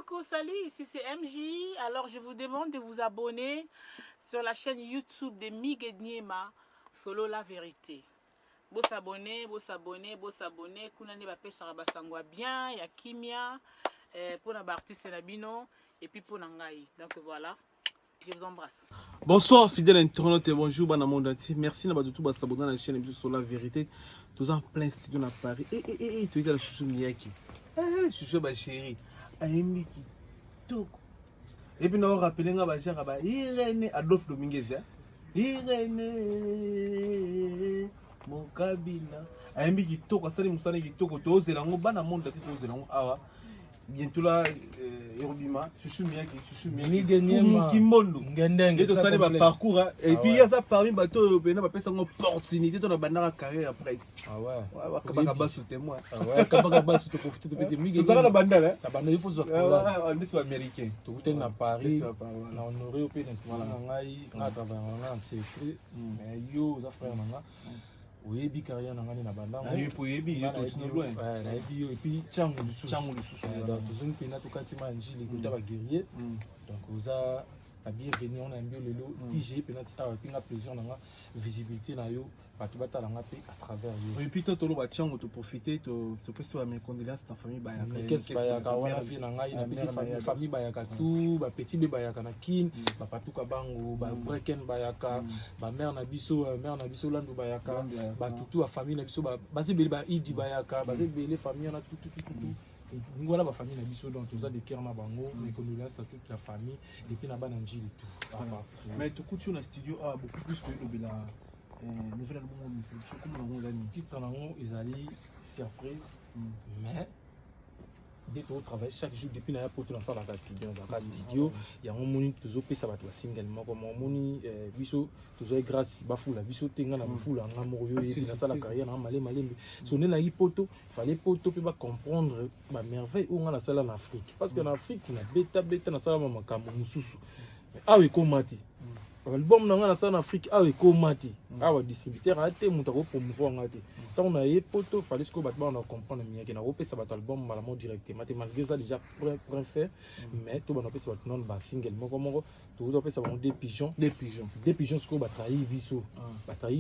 coucou, salut, ici c'est MJ. Alors je vous demande de vous abonner sur la chaîne YouTube de Miguel Niema, Follow la vérité. Vous s'abonner. Kunani bapé sarabasangwa bien, ya kimia, pour na artiste nabino et puis pour nangai. Donc voilà, je vous embrasse. Bonsoir fidèles internautes et bonjour dans le monde entier. Merci de tout s'abonner à la chaîne MJ sur la vérité. Tous en plein studio à Paris. Tu es dans le chouchou Miyaki. Chouchou ma chérie. Aimiki Toko. Et puis nous rappelons que Irene Adolphe Dominguez. Irene Mokabila. Aimiki Toko. Sali Moussane Toko. Tu oses l'ango. Bana monde entier tu oses l'ango. Awa. Bientôt là, Yorubima, Chouchou Miyaki, Kimbondo. Et tout ça, les parcours. Et puis, il y a ça parmi les bateaux, il y a une opportunité de la carrière après. Ah ouais. Ouais, Kabaka sous témoin. Ah ouais, Kabaka sous te profiter de payer Miguel. Vous avez la bande, hein? La bande, il faut se faire. On est américain. Tu es à Paris, on a honoré au pays, on a travaillé en secret. Mais yo, ça frère, oui, bi carrière na ngani na banda. Oui, pour yebi, yo continue loin. Ouais, na yebi yo et puis changu lisusu. Donc tozongi pena to katima njili kuta ba guerrier. Donc oza la bienvenue on a mbio lelo TG pena ti a pinga plaisir na visibilité na yo batu batalanga pe à travers yo. Et puis toi tolo ba changu to profiter to pesa mes condoléances ta famille bayaka. Qu'est-ce bayaka wana vie na ngai na bisi famille bayaka tout ba petit be bayaka na kin ba patuka bango ba breken bayaka ba mère na biso landu bayaka ba tutu a famille na biso ba sebele ba idi bayaka ba sebele famille na tout voilà ma famille na biso donc tous a des cœurs na bango mes condoléances à toute la famille depuis na bana njili tout. Mais tu couches na studio a beaucoup plus que le bila nouvelle album comme on l'a dit titre na ngo ezali surprise mais dès que travaille chaque jour depuis na poto na sala ka studio ya moni toujours pesa bato single moko moni biso toujours grâce bafula biso tenga na bafula nga moko yo na sala carrière na malembe sonné na poto fallait poto pe ba comprendre ba merveille ou nga na sala en Afrique parce que en Afrique na beta na sala makambo mususu awe komati album na nga na sala en Afrique awe komati awa distributeur ate muta ko promouvoir ngate tant na ye poto fallait que ba na comprendre miaki na opesa ba album malamo directement malgré ça déjà prêt fait mais to ba na opesa ba non ba single moko to opesa ba des pigeons ce ko ba trahi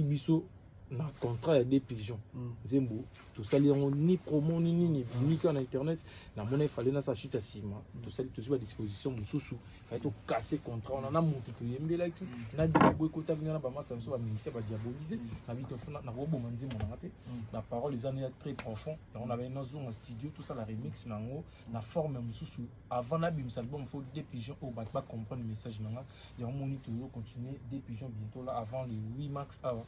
biso na contrat des pigeons zembo tout ça li ni promo ni quand internet na mona il fallait na sa chute à cima tout ça toujours à disposition mususu fallait to casser contrat on a monté to yembela ki na diabo ko tabina na ba massa so ba ministère ba diaboliser na vite na robo manzi mon ngate la parole les années très profond on avait dans un studio tout ça la remix nango na forme mususu avant na bim album faut des pigeons au ba comprendre le message nanga et on moniteur continuer des pigeons bientôt là avant les 8 max hour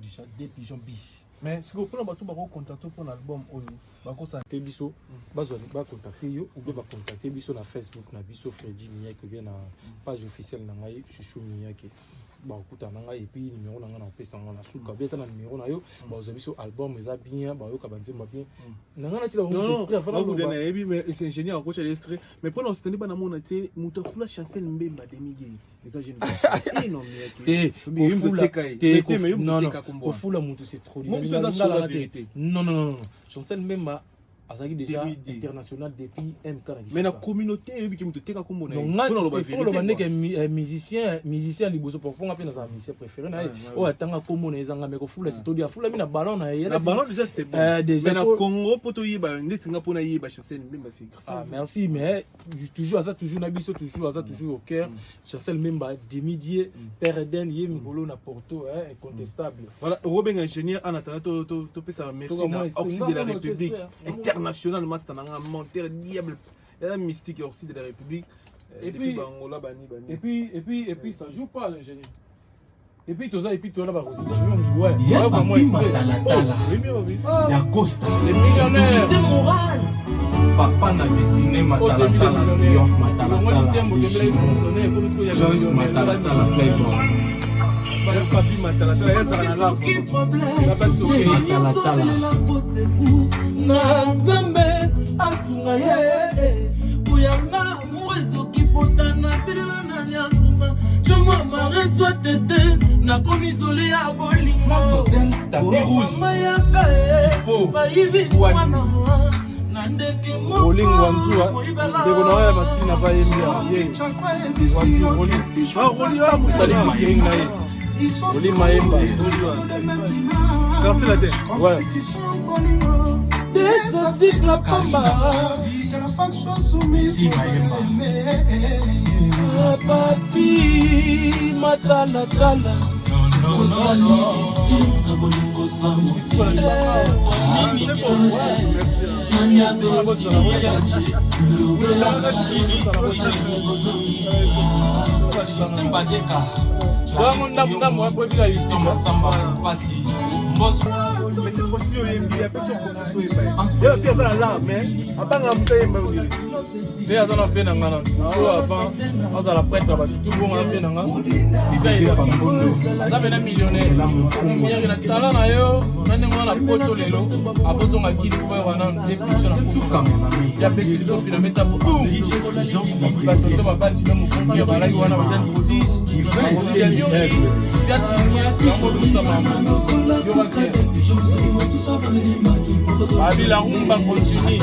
déjà des pigeons bis. Mais si vous prenez bateau bako contacter pour l'album oyo bako santé biso bazo ba contacter yo ou bien ba contacter biso na Facebook na biso Freddy Miyake bien na page officielle na ngai Chouchou Miyake ba okuta na ngai et puis numéro na ngai na pesa na suka beta na numéro na yo ba zo biso album eza bien ba yo ka banzemba bien na ngai na tila enregistrer avant vous donner et puis mais c'est ingénieur en coach enregistré mais pendant ce temps ba na mona té muta fula chancel mbemba de Miguel les agents non au fou la moto c'est trop la vérité non chancel mbemba azaki déjà international depuis MK mais la communauté et qui me teka comme musicien liboso pour nga pe na za musicien préféré na o atanga comme na ezanga meko fula studio fula mi na ballon na la ballon déjà c'est bon mais na Congo poto yiba ndesi nga pona yiba chancel mbemba c'est merci mais toujours à ça toujours na biso toujours à ça toujours au cœur chancel mbemba demi-dieu père Eden yemi bolo na Porto incontestable voilà Robin ingénieur en attendant to pesa merci na Occident de la République national master nanga monteur diable la mystique aussi de la République et puis Bangola bani et puis ça joue pas l'ingénieur et puis tout ça là ba aussi ouais pas moi la Costa les millionnaires papa na destiné matala triomphe matala Joyce matala playboy papi matala na Nzambe asunga ye uyanga mwezo kipotana bila na nyasuma choma mareswa tete na komisole ya bolingo tapis rouge mayaka ba hivi mwana Rolling Wanzua, ndeko na ya masina pa yembi ye. Wanzua Rolling. Sali featuring na ye. Rolling Maemba. Garfi la tête. Ouais. Des articles la pamba. Si Maemba. Papi matala tala. Mais cette fois-ci, il y a une personne qui a fait ça là, mais à part la bouteille, il y a dans la fin avant, on a la prête là-bas, tout bon en fin avant. C'est ça, il est pas ça fait un millionnaire. Il y a un talent là, maintenant on a la photo les lots. Après on a quitté pour on a des plus sur tout comme il y a des vidéos filmées ça pour tout. Parce que ma bande c'est mon premier là, il y a un boutique. Il y a il y a la rumba continue.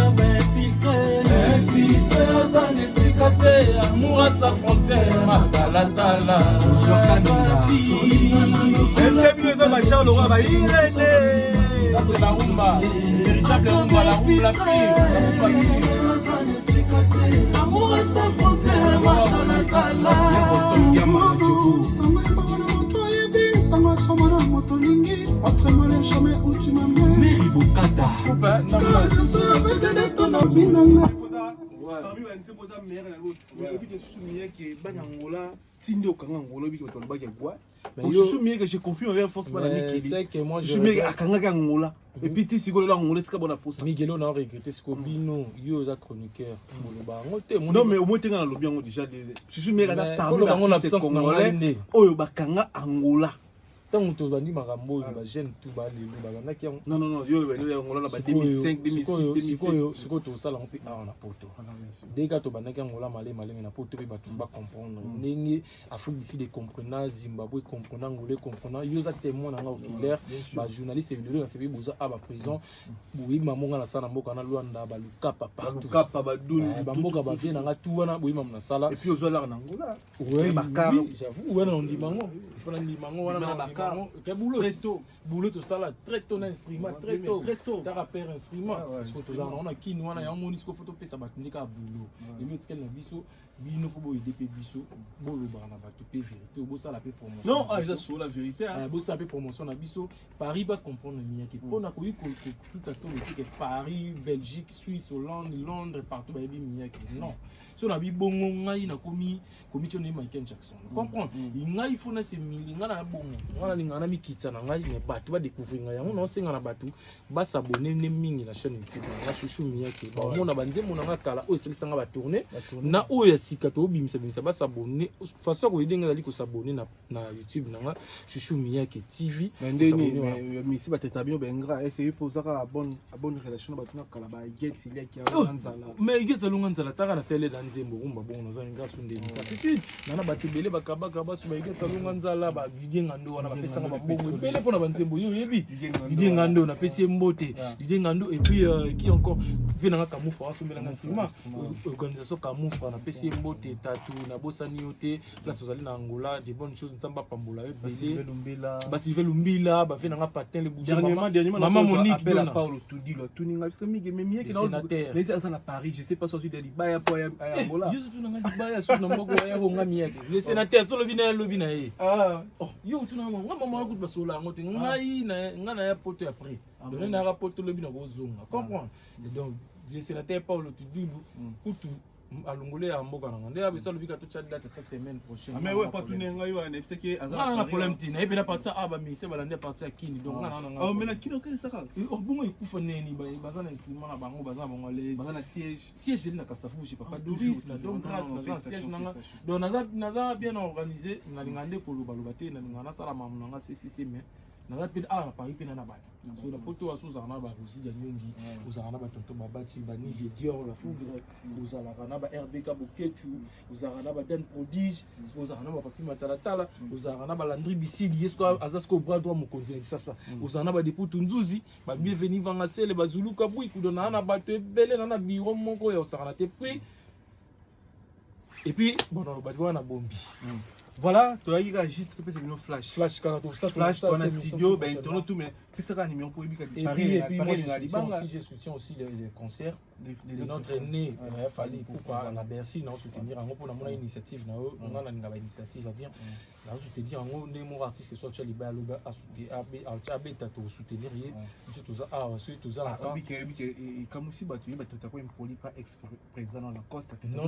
Amour à sa frontière, Matalatala. C'est la rumba, véritable rumba, la rumba la pire. Amour à sa frontière, Matalatala. Mary Bokata. parmi les posa mère na l'autre aujourd'hui que soumier que banangola tindo kanga ngolo bi ko ba ke quoi soumier que je confie envers force pas la Mikeli c'est que moi je soumier akanga ka ngola et puis ti sikolo la ngola tika bona posa Miguelo n'a regretté ce Kobino yo za chroniqueur moloba ngote non mais au moins tenga na lobby ngo déjà soumier ka parmi les congolais oyo bakanga angola tant que tu vas dire marambo ba jeune tout ba lelo ba na ki non yo ngolo na ba 2005 2006 2007 siko to sala mpi a na poto dès que tu ba na ki ngola malé na poto pe ba tout ba comprendre ndenge Afrique d'ici de comprendre Zimbabwe comprendre ngolé comprendre yo za témoin na oculaire ba journaliste vidéo na sebi boza a ba prison boyi mamonga na sala mboka na Luanda ba lukapa partout lukapa ba duni ba mboka ba vie na nga tout wana boyi mamonga na sala et puis ozo la na ngola ouais j'avoue wana on dit mango il faut na ndi mango wana que boulot tout ça là très tôt instrument très tôt t'as rappelé instrument parce que tout ça on a qui nous on a un monisque photo pe ça va tenir à boulot et mieux qu'elle na biso bino faut boy DP biso bolo ba na ba tout pe vérité bo ça la pe promotion non ah ça sur la vérité bo ça pe promotion na biso Paris va comprendre mia qui pour na ko tout à tout que Paris Belgique Suisse Hollande Londres partout ba bi mia qui non so na bi bongo ngai na komi commission ni Michael Jackson comprendre ngai faut na se milinga na bongo wala linga na mikitsa na ngai mais bato ba découvrir ngai on senga na bato ba s'abonner ne mingi na chaîne YouTube na chouchou miyake ba mona banzembo na kala o selisanga ba tourner na o ya sika to bimisa ba s'abonner façon ko idenga dali ko s'abonner na YouTube na chouchou miyake TV mais misi ba teta bien bengra essayer pour ça bonne relation ba tuna kala ba get il y a qui a nzala mais get salonga nzala taka na sele dans nzembo rumba bon na zanga sunde ni kapiti na bato bele bakabaka basu ba get salonga nzala ba bigenga ndo wana ba pesa ba bongo bele pona banzembo yo yebi bigenga ndo na pesi mbote bigenga ndo et puis qui encore vient na kamufa asomela na sima organisation kamufa na pesi mbote tatu na bosani yote place ozali na Angola des bonnes choses nzamba pambola yo bele basi velumbila ba vient na patin le bouger maman Monique appelle à Paulo Tudi lo tuninga parce que migi mimi qui na mais ça na Paris je sais pas sorti de Libaya pour Angola yo tu na Libaya so na moko ya bonga mieke le sénateur so lobi na ye oh yo tu na mama ku basola ngote ngai na ya poto après donner na rapport lobi na bozonga comprendre donc le sénateur Paulo Tudi kutu alongolé à mboka na ngande abiso lobi ka to chat date ta semaine prochaine mais ouais pas tuninga ngai wa ne parce que azana na problème tina et puis la partie aba mi se balande partie à kini donc na oh mais na kino que ça oh bongo ikufa neni ba bazana nsima na bango bazana bongo les bazana siège na kasafu je papa Doris na donc grâce na siège na donc naza bien organisé na lingande ko loba te na ngana sala mamu na CCC mais na pe ah Paris pe na ba so la poto aso za na ba Rosi ya nyongi uzana na ba tonto babati ba ni de Dior la foudre uzala na ba RBK Boketu uzana na ba Dan Prodige uzana na ba Papi Matalatala uzana na ba Landry Bisidi yesko azasko bras droit mokonzi sasa uzana na ba Deputu Nzuzi ba bienvenue vanga sele ba Zulu Kabui kudona na ba te bele na biro moko ya osana te puis et puis bon on ba na bombi. Voilà, tu as eu juste un flash. Flash, on a studio, ben, tu as tout, mais qu'est-ce que tu as numéro pour et puis moi, je soutiens aussi les concerts de notre aîné. Il fallait pourquoi la Bercy, nous soutenir pour la initiative, on a une initiative à dire. Là, je te dis, en gros, mon artiste, soit tu as libéré à soutenir, tout ça. Comme aussi, tu n'as pas impoli par ex-président dans la Coste. Non,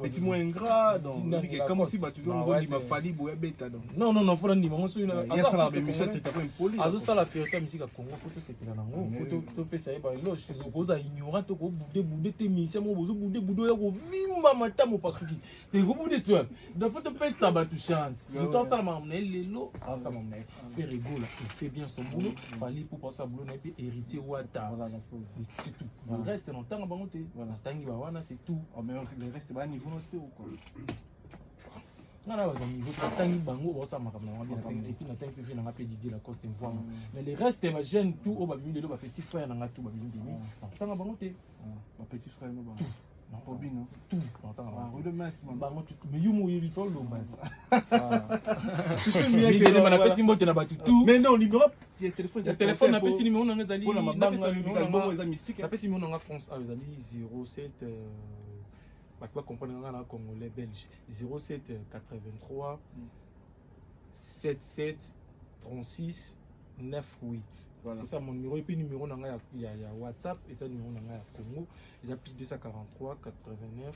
mais tu m'as ingrat, donc, comme aussi, tu dois il m'a fallu pour bêta. Non, faut l'en dire, il y a ça la même chose, tu n'as pas impoli. Alors, ça, la fierté musique à Congo, photo, c'était là, photo, ça y est, je te propose à ignorer, tu peux bouder tes missions, bouder, vivre ma table, parce que tu es bouder, tu vois. Donc, faut te payer ça, tu chances. Le temps, ça m'a amené les lots, ça m'a amené. Fait rigolo, il fait bien son boulot, fallait pour passer à boulot, et puis héritier Ouattara. C'est tout. Le reste, c'est longtemps, c'est tout. Mais le reste, c'est pas niveau noté ou quoi? Mais les restes ma gêne tout au baby de petit frère dans tout baby petit frère tout mais non numéro téléphone n'a pas numéro dans les alliés France 07 tu vas comprendre dans Congolais belge 07 83 77 36 98. Voilà. C'est ça mon numéro. Et puis numéro il y a WhatsApp et ça numéro il y a Congo. Il y a plus 243 89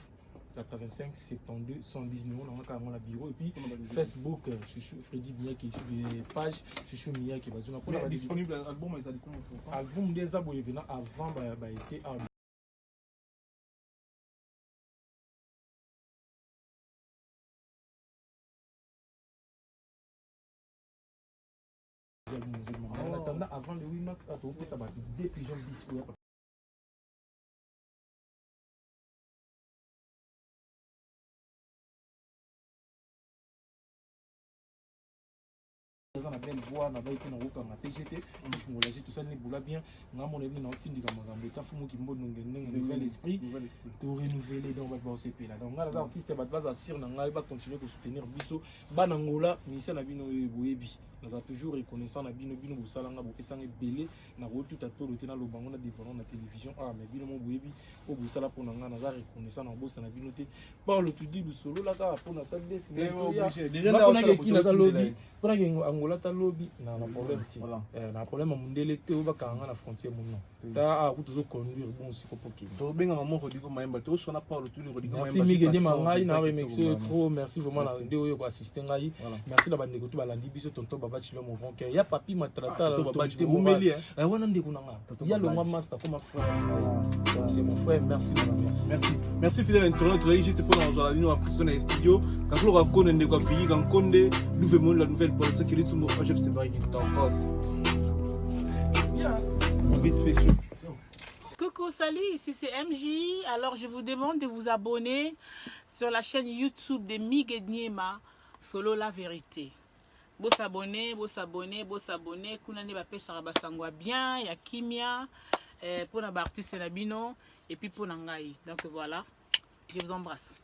85 72 110 numéro dans la bureau et puis Facebook Chouchou Freddy Mia qui sur les pages Chouchou Mia qui va sur disponible album album des abonnés venant avant été en attendant avant le 8 max à tout ça va des pigeons discours. On a belle voix, on a été dans le TGT, on a tout ça, on a bien, on a mon avis dans le team, on a l'esprit, pour renouveler dans votre base CP. Donc, on a des artistes qui vont assurer, on va continuer à soutenir Bisso, Banangola, Ministère de la Bino Boebi. Nous avons toujours reconnaissant la Bino Bino Boussalanga, Bokesang et Belé, nous avons tout à tout le temps le banc, on a développé la télévision, mais Bino Boebi, au Boussala pour nous, nous avons reconnaissant dans Boss, on a Binoté, par le tout dit du solo, là, pour notre table, déjà, on a qui n'a pas lobby, pour Angola, ta lobby, non, problème, na problème à mon délecté, on va quand on a frontière, mon nom. T'as à vous toujours conduire, bon, c'est pour qui. Donc, bien, à mon redigo, ma mba, tu as pas le tout, le redigo, merci, Miguel, trop, merci vraiment, la vidéo, assistant, merci d'avoir négocié, la Libye, tonton, Babachilo, mon bon cœur. Il y a Papi Matrata, l'autorité morale. Il y a le master comme frère. C'est mon frère, merci. Merci, fidèle internaute. Tu as juste pour nous rejoindre à Prison et Studio. Quand on raconte des quoi pays, quand on est nouveau la nouvelle police qui est tout le monde, je sais pas qui t'en passe. Coucou, salut, ici c'est MJ. Alors je vous demande de vous abonner sur la chaîne YouTube de Mig Niema, Follow la vérité. Beau s'abonner, Kounane Bapé Sarabasangwa bien, ya Kimia, pour la artiste Nabino, et puis pour Nangaï. Donc voilà, je vous embrasse.